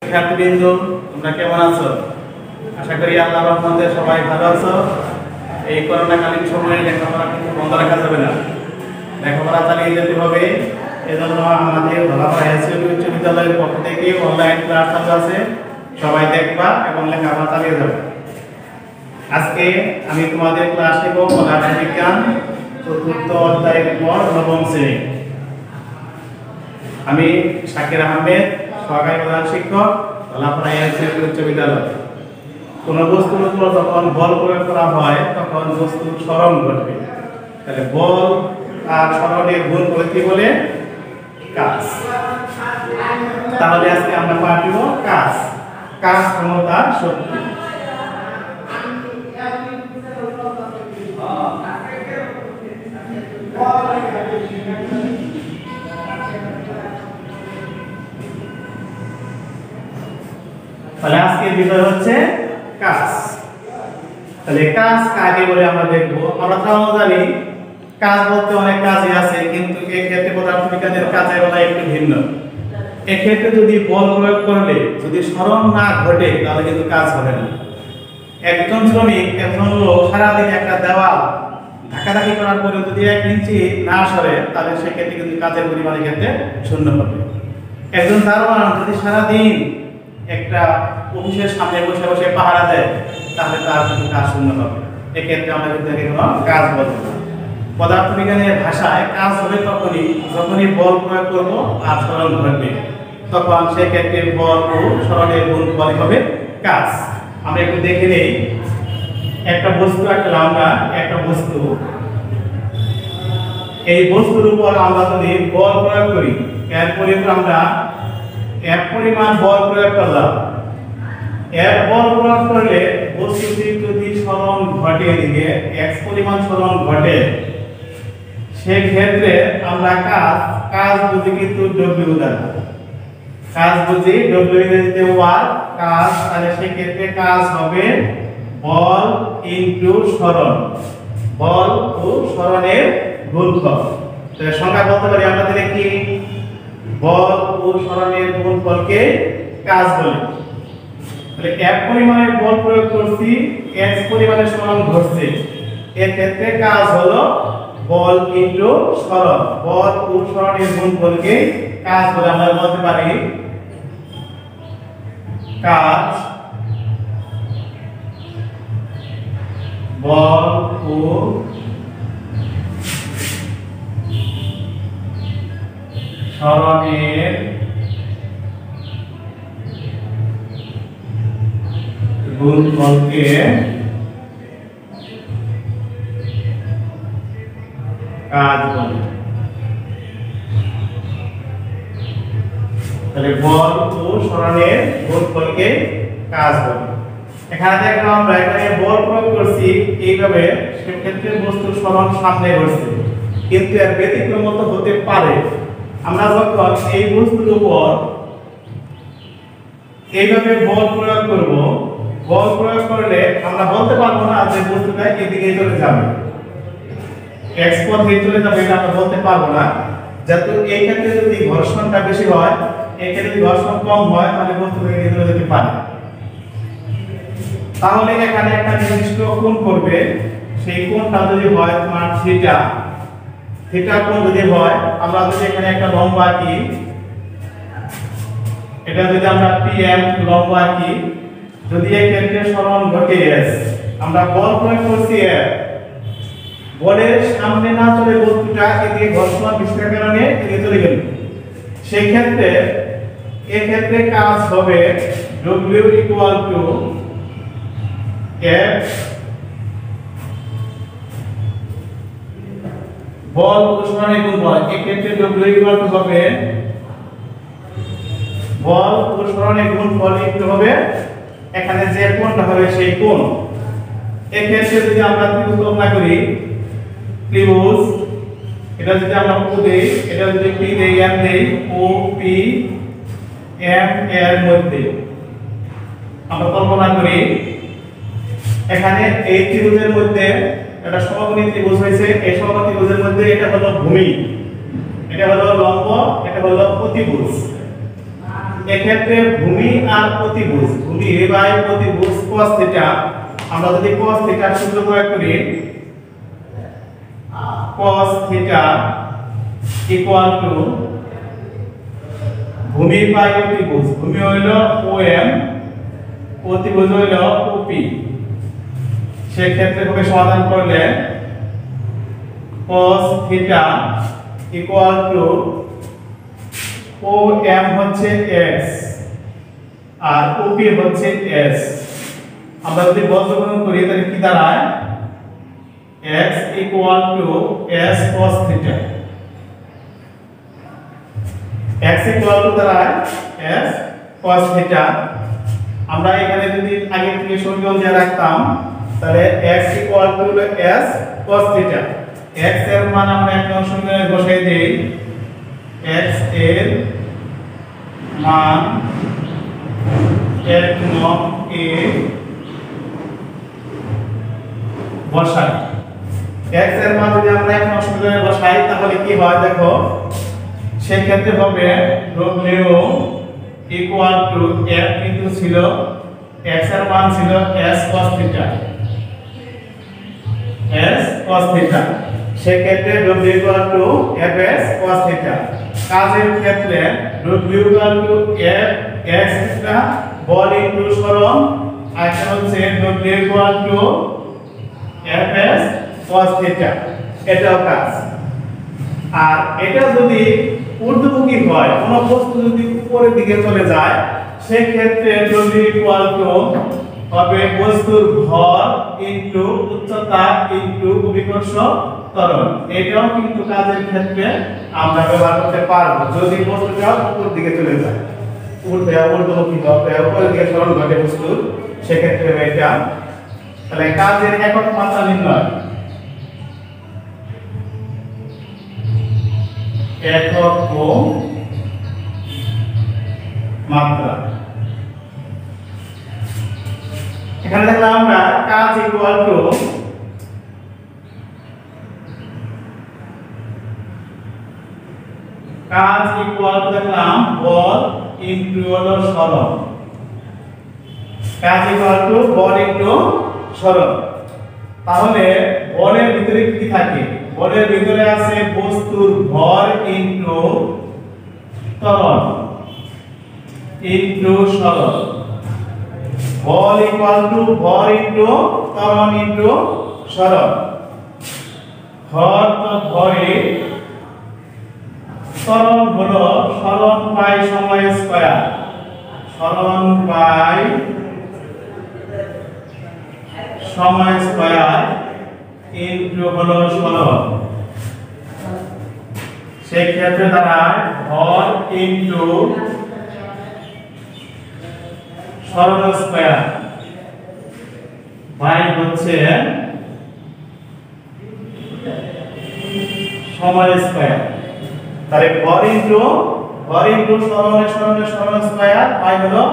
শিক্ষার্থীবৃন্দ, তোমরা কেমন আছো? আশা করি আল্লাহর রহমতে সবাই ভালো আছো। এই করোনাকালীন সময়ে লেখাপড়া কিন্তু বন্ধ রাখা যাবে না, লেখাপড়া চালিয়ে যেতে হবে। এজন্য আমাদের ধলাপাড়া এসএসবি উচ্চ বিদ্যালয়ের পক্ষ থেকে অনলাইন ক্লাস চালু আছে, সবাই দেখবা এবং লেখাপড়া চালিয়ে যাবে। আজকে আমি তোমাদের ক্লাস নেব পদার্থবিজ্ঞান চতুর্থ অধ্যায়ের পর নবম শ্রেণী। আমি শাকির আহমেদ, সহকারী প্রধান শিক্ষক, ধলাপাড়া এসএসবি উচ্চ বিদ্যালয়। কোন বস্তুর উপর যখন বল প্রয়োগ করা হয় তখন বস্তুর সরণ ঘটবে। তাহলে বল আর সরণের গুণ কি বলে? কাজ। তাহলে আজকে আমরা পাঠ দিব কাজ, কাজ ক্ষমতা শক্তি। তাহলে আজকের বিষয় হচ্ছে কাজ। তাহলে কাজ কাকে বলে আমরা দেখবো। আমরা তো জানি কাজ বলতে অনেক কাজই আছে, কিন্তু এই ক্ষেত্রে পদার্থবিজ্ঞানের কাজের বেলা একটু ভিন্ন। এক্ষেত্রে যদি বল প্রয়োগ করলে যদি সরণ না ঘটে তাহলে কিন্তু কাজ হবে না। একজন শ্রমিক, একজন লোক সারাদিন একটা দেওয়াল ধাক্কাধাক্কি করার পরে যদি 1 ইঞ্চি না সরে তাহলে সেক্ষেত্রে কিন্তু কাজের পরিমাণ ক্ষেত্রে শূন্য হবে। একজন দারোয়ান যদি সারাদিন একটা অফিসের সামনে বসে বসে পাহারা দেয় তাহলে তার কিন্তু কাজ শূন্য হবে। এক্ষেত্রে আমরা কিন্তু কোনো কাজ বলবো না। পদার্থবিজ্ঞানের ভাষায় কাজ হবে যখনই বল প্রয়োগ করব আর সরণ ঘটবে, তখন সেক্ষেত্রে বল ও সরণের গুণফল হবে কাজ। আমরা একটু দেখে নেই। একটা বস্তু আঁকলাম আমরা, একটা বস্তু। এই বস্তুর উপর আমরা যদি বল প্রয়োগ করি, এরপরে আমরা এক পরিমাণ বল প্রয়োগ করলাম। এক বল প্রয়োগ করলে বস্তুটি যদি সরণ ঘটে দিকে x পরিমাণ সরণ ঘটে, সেক্ষেত্রে আমরা কাজ বুঝি কিন্তু w দ্বারা। কাজ বুঝি w ইংরেজিতে ওয়ার্ক, কাজ। তাহলে সেক্ষেত্রে কাজ হবে বল ইনটু সরণ, বল ও সরণের গুণফল। তাহলে সংখ্যা বলতে পারি আমরা তাহলে কি? বল ও সরণের গুণফলকে কাজ বলে। তাহলে এক পরিমাণের বল প্রয়োগ করছি, x পরিমাণের সরণ ঘটছে, এর ক্ষেত্রে কাজ হলো বল ইনটু সরণ। বল ও সরণের গুণফলকে কাজ বলে আমরা বলতে পারি কাজ বল ও সরণের গুণফলকে কাজ বলে। তাহলে বল ও সরণের গুণফলকে কাজ বলে। এখানে দেখলাম আমরা এখানে বল প্রয়োগ করছি এইভাবে, সেক্ষেত্রে বস্তুর সরণ সামনে ঘটছে, কিন্তু এর ব্যতিক্রম মতো হতে পারে। আমরা যখন এই বস্তুর উপর এইভাবে বল প্রয়োগ করব, বল প্রয়োগ করলে আমরা বলতে পারবো না যে বস্তুটা এদিকে চলে যাবে, x পথে চলে যাবে, এটা আমরা বলতে পারবো না। যেহেতু এই ক্ষেত্রে যদি ঘর্ষণটা বেশি হয়, এই ক্ষেত্রে যদি ঘর্ষণ কম হয় তাহলে বস্তুটা এদিকে চলে যেতে পারে। তাহলে এখানে একটা নির্দিষ্ট কোণ করবে, সেই কোণটা যদি হয় তোমার থিটা, থিটা কোণ যদি হয়, আমরা যদি এখানে একটা লম্ব আঁকি, এটা যদি আমরা pm লম্ব আঁকি, যদি এই ক্ষেত্রে সরণ ঘটে s, আমরা বল প্রয়োগ করছি f, বলের সামনে না চলে বস্তুটা এদিকে ঘর্ষণ বিস্তারের কারণে এদিকে চলে গেল, সেই ক্ষেত্রে এই ক্ষেত্রে কাজ হবে w ইকুয়াল টু f বল ও সরণের গুণফল। এই ক্ষেত্রে w ইকুয়াল টু হবে বল ও সরণের গুণফল একটু হবে এখানে যে কোণটা হবে সেই কোণ। এই ক্ষেত্রে যদি আমরা ত্রিভুজ কল্পনা করি, ত্রিভুজ এটা যদি আমরা ও দেই, এটা যদি p দেই, m দেই, o p m এর মধ্যে আমরা কল্পনা করি, এখানে এই ত্রিভুজের মধ্যে একটা সমকোণী ত্রিভুজ হয়েছে। এই সমকোণী ত্রিভুজের মধ্যে এটা হলো ভূমি, এটা হলো লম্ব, এটা হলো প্রতিভুজ। এক্ষেত্রে ভূমি আর প্রতিভুজ, ভূমি বাই প্রতিভুজ cos থিটা, আমরা যদি cos থিটার সূত্র প্রয়োগ করি, cos থিটা ইকুয়াল টু ভূমি বাই প্রতিভুজ, ভূমি হইল OM, প্রতিভুজ হইল OP। সেক্ষেত্রে ভাবে সমাধান করলে cos theta equal to OM হচ্ছে x আর OP হচ্ছে s। আমরা যদি বর্গমূল করি তাহলে কি দাঁড়ায়, x equal to s cos theta, x equal to দাঁড়ায় s cos থিটা। আমরা এখানে যদি আগে থেকে সমীকরণ দিয়ে রাখতাম তাহলে x equal to s cos theta, x এর মান আমরা এক নং সমীকরণে বসাই দেই, x এর মান 1 নং এ বসাই। x এর মান যদি আমরা এক নং সমীকরণে বসাই তাহলে কি হয় দেখো, সেই ক্ষেত্রে হবে w ইকুয়াল টু f কিন্তু ছিল x এর মান ছিল s cos theta, s cos theta. সেই ক্ষেত্রে w equal to fs cos theta. কাজের ক্ষেত্রে w equal to f x theta ball into সরণ, আর এটা হচ্ছে w equal to fs cos theta, এটাও কাজ। আর এটা যদি ঊর্ধ্বমুখী হয়, কোন বস্তু যদি উপরের দিকে চলে যায়, সেই ক্ষেত্রে w ইকুয়াল টু হবে বস্তুর ভর ইনটু উচ্চতা ইনটু অভিকর্ষ ত্বরণ। এটাও কিন্তু কাজের ক্ষেত্রে আমরা ব্যবহার করতে পারবো যদি বস্তুটা উপর দিকে চলে যায়, ঊর্ধ্বমুখী হবে, উপরের দিকে সরণ ঘটে বস্তুর, সেক্ষেত্রে এটা। তাহলে কাজের একক মাত্রা নির্ণয়, একক ও মাত্রা। এখানে দেখলাম আমরা কাজ ইকুয়াল টু দেখলাম বল ইনটু হলো সরণ, কাজ ইকুয়াল টু বল ইনটু সরণ। তাহলে বলের ভিতরে কি থাকে, বলের ভিতরে আছে বস্তুর ভর ইনটু ত্বরণ ইনটু সরণ। বল ইকুয়াল টু ভর ইনটু ত্বরণ ইনটু সরণ। ভর তো ভরে, ত্বরণ হলো সরণ বাই সময় স্কয়ার, সরণ বাই সময় স্কয়ার ইনটু হলো সরণ। সেই ক্ষেত্রে দাঁড়ায় ভর ইনটু সরণ স্কয়ার বাই হচ্ছে সময় স্কয়ার। তাহলে ভর ইনটু সরণের স্কয়ার বাই হলো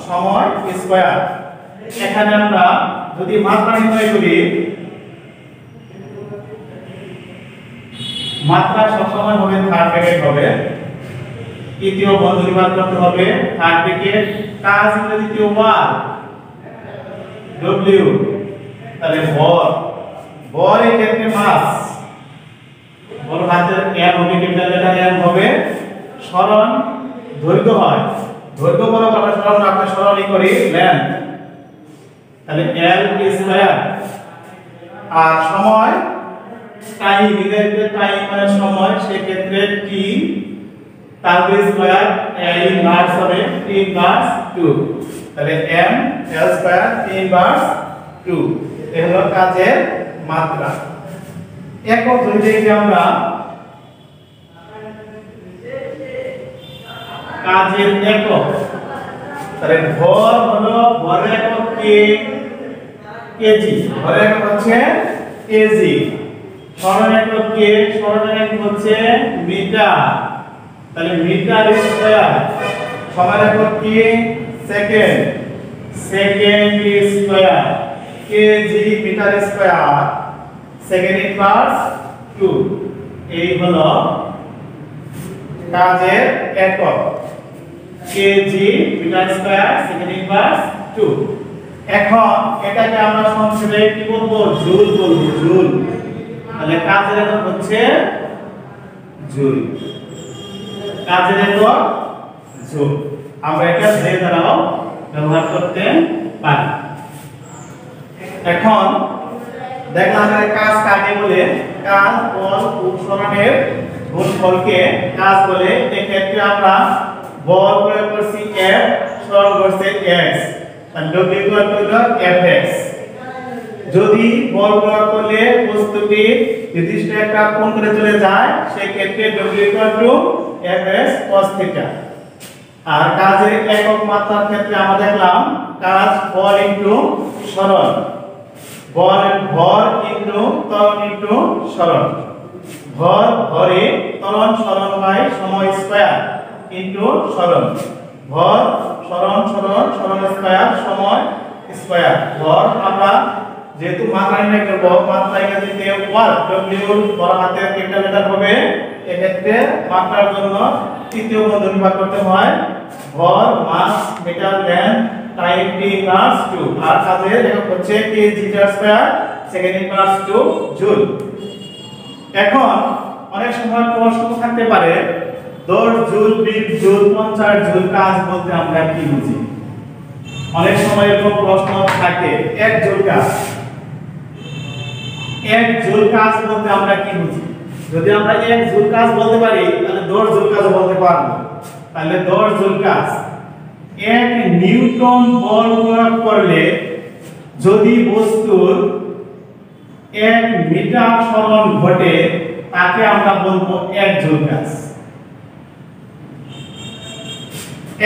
সময় স্কয়ার। এখানে আমরা যদি মাত্রা নির্ণয় করি, মাত্রা সবসময় হবে থার্ড ব্র্যাকেট হবে, তৃতীয় বন্ধনী বাদ করতে হবে থার্ড ব্র্যাকেট, কাজ হলো দ্বিতীয় বার w। তাহলে ভর এর ক্ষেত্রে মাস, বড় হাতের m হবে, ক্যাপিটাল লেটার m হবে। সরণ দৈর্ঘ্য হয়, দৈর্ঘ্য বড় আমরা সরণ রাখলে সরণই করি লেন্থ, তাহলে l স্কয়ার। আর সময় টাইম, ইংরেজিতে টাইম মানে সময়, সেই ক্ষেত্রে t তার স্কয়ার l ইনভার্স হবে t ইনভার্স 2, তাহলে m l square t inverse 2। এই হলো কাজের মাত্রা। একক ধরে দেখি আমরা কাজের একক, তাহলে ভর হলো ভরের একক কেজি, ভরের একক হচ্ছে কেজি। সরণ একক সরণের একক হচ্ছে মিটার, তাহলে মিটার স্কয়ার। সময়ের একক second, second square. KG metre square, second inverse 2। এই হলো কাজের একক। KG metre square second inverse 2। এখন এটাকে আমরা সংক্ষেপে কি বলবো, জুল বলবো, জুল। তাহলে কাজের একক হচ্ছে জুল, কাজের একক জুল। আমরা এটা যে দ্বারাও ব্যবহার করতে পারি। এখন দেখলাম কাজ কাকে বলে, কাজ বল উপসরণের গুণফলকে কাজ বলে। এক্ষেত্রে আমরা বল প্রয়োগ করছি F, সরণ করছে x, তাহলে W হলো Fx। যদি বল প্রয়োগ করলে বস্তুটি নির্দিষ্ট একটা কোণ করে চলে যায়, সেই ক্ষেত্রে W Fx cos θ। আর কাজের একক মাত্রার ক্ষেত্রে আমরা দেখলাম কাজ বল ইনটু সরণ, বল ভর ইনটু ত্বরণ ইনটু সরণ, ভর ভরে ত্বরণ সরণ বাই সময় স্কয়ার ইনটু সরণ, ভর সরণ সরণ সরণ স্কয়ার সময় স্কয়ার। ভর আমরা যেহেতু মাত্রা নির্ণয় করব, মাত্রা ইংরেজিতে ওয়ার্ক, W বড় হাতের ক্যাপিটাল লেটার হবে। এক্ষেত্রে মাত্রার জন্য তৃতীয় বন্ধনী ব্যবহার করতে হয়, ভর mass metre then time T inverse 2। আর কাজের একক হচ্ছে KG metre square second inverse 2 joule. এখন অনেক সময় প্রশ্ন থাকতে পারে 10 জুল 20 জুল 50 জুল কাজ বলতে আমরা কি বুঝি। অনেক সময় এরকম প্রশ্ন থাকে 1 জুল কাজ, 1 জুল কাজ বলতে আমরা কি বুঝি। যদি আমরা 1 জুল কাজ বলতে পারি তাহলে 10 জুল কাজ বলতে পারবো। তাহলে 10 জুল কাজ 1 নিউটন বল প্রয়োগ করলে যদি বস্তুর 1 মিটার সরণ ঘটে তাকে আমরা বলবো 1 জুল কাজ।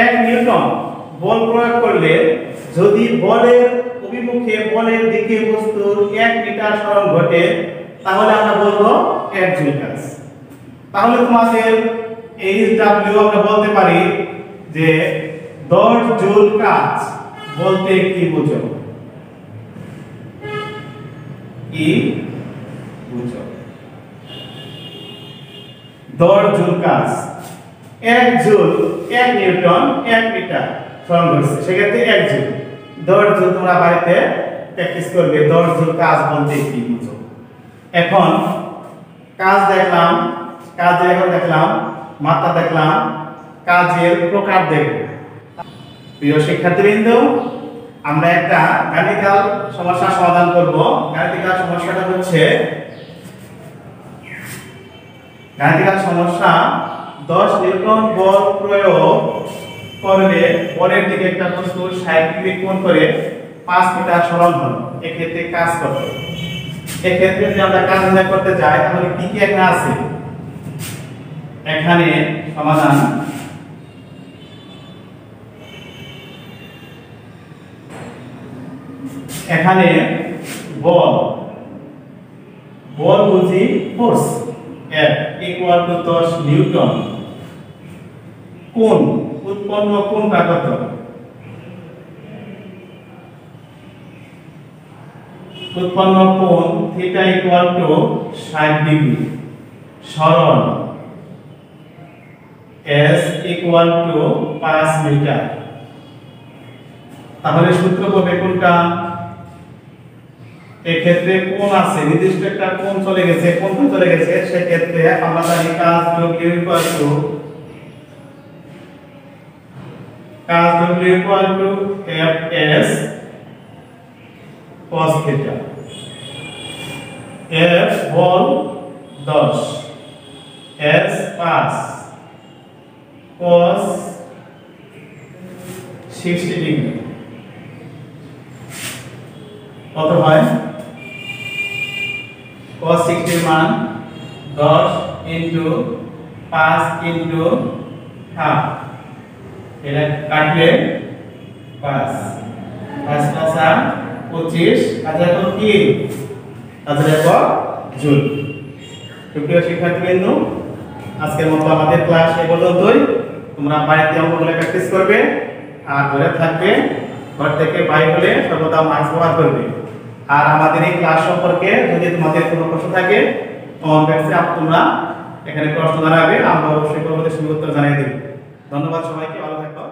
1 নিউটন বল প্রয়োগ করলে যদি বলের অভিমুখে বলের দিকে বস্তুর 1 মিটার সরণ ঘটে তাহলে আমরা বলবো 1 জুল কাজ। তাহলে তোমাদের HW আমরা বলতে পারি যে 10 জুল কাজ বলতে কি বুঝো, কি বুঝো। 10 জুল কাজ 1 জুল 1 নিউটন 1 মিটার সরণ করছে, সেক্ষেত্রে 1 জুল। 10 জুল তোমরা বাড়িতে প্র্যাকটিস করবে 10 জুল কাজ বলতে কি বুঝো। এখন কাজ দেখলাম, কাজের একক দেখলাম, মাত্রা দেখলাম, কাজের প্রকার দেখব। প্রিয় শিক্ষার্থীবৃন্দ, আমরা একটা গাণিতিক সমস্যা সমাধান করব। গাণিতিক সমস্যাটা হচ্ছে গাণিতিক সমস্যা 10 নিউটন বল প্রয়োগ করলে বলের দিকে একটা বস্তু 60 ডিগ্রি কোণ করে 5 মিটার সরণ হলো। এক্ষেত্রে কাজ কত। এক্ষেত্রে যদি আমরা কাজ নির্ণয় করতে যাই তাহলে কি কি এখানে আছে। এখানে সমাধান এখানে বল, বল বুঝি force F equal to 10 Newton. কোণ, উৎপন্ন কোণটা কত, উৎপন্ন কোণ থিটা ইকুয়াল টু 60 ডিগ্রি। সরণ S ইকুয়াল টু 5 মিটার। তাহলে সূত্র হবে কোনটা, এই ক্ষেত্রে কোণ আছে, নির্দিষ্ট একটা কোণ চলে গেছে, কোণটা চলে গেছে, সেই ক্ষেত্রে আমরা জানি কাজ W equal to Fs cos θ। F ball 10, S 5, cos 60 degree কত হয়, cos 60 এর মান 10 ইনটু 5 ইনটু হাফ, এটা কাটলে 5 5 5 25, কাজের একক কি, কাজের একক জুল। প্রিয় শিক্ষার্থীবৃন্দ, আজকের মতো আমাদের ক্লাস এই পর্যন্তই। তোমরা বাড়িতে অঙ্কগুলো প্র্যাকটিস করবে আর ঘরে থাকবে, ঘর থেকে বাইরে হলে সর্বদা মাস্ক ব্যবহার করবে। আর আমাদের এই ক্লাস সম্পর্কে যদি তোমাদের কোনো প্রশ্ন থাকে কমেন্ট বক্সে তোমরা এখানে প্রশ্ন জানাবে, আমরা অবশ্যই পরবর্তী সময়ে উত্তর জানিয়ে দেব। ধন্যবাদ সবাইকে, ভালো থাকো।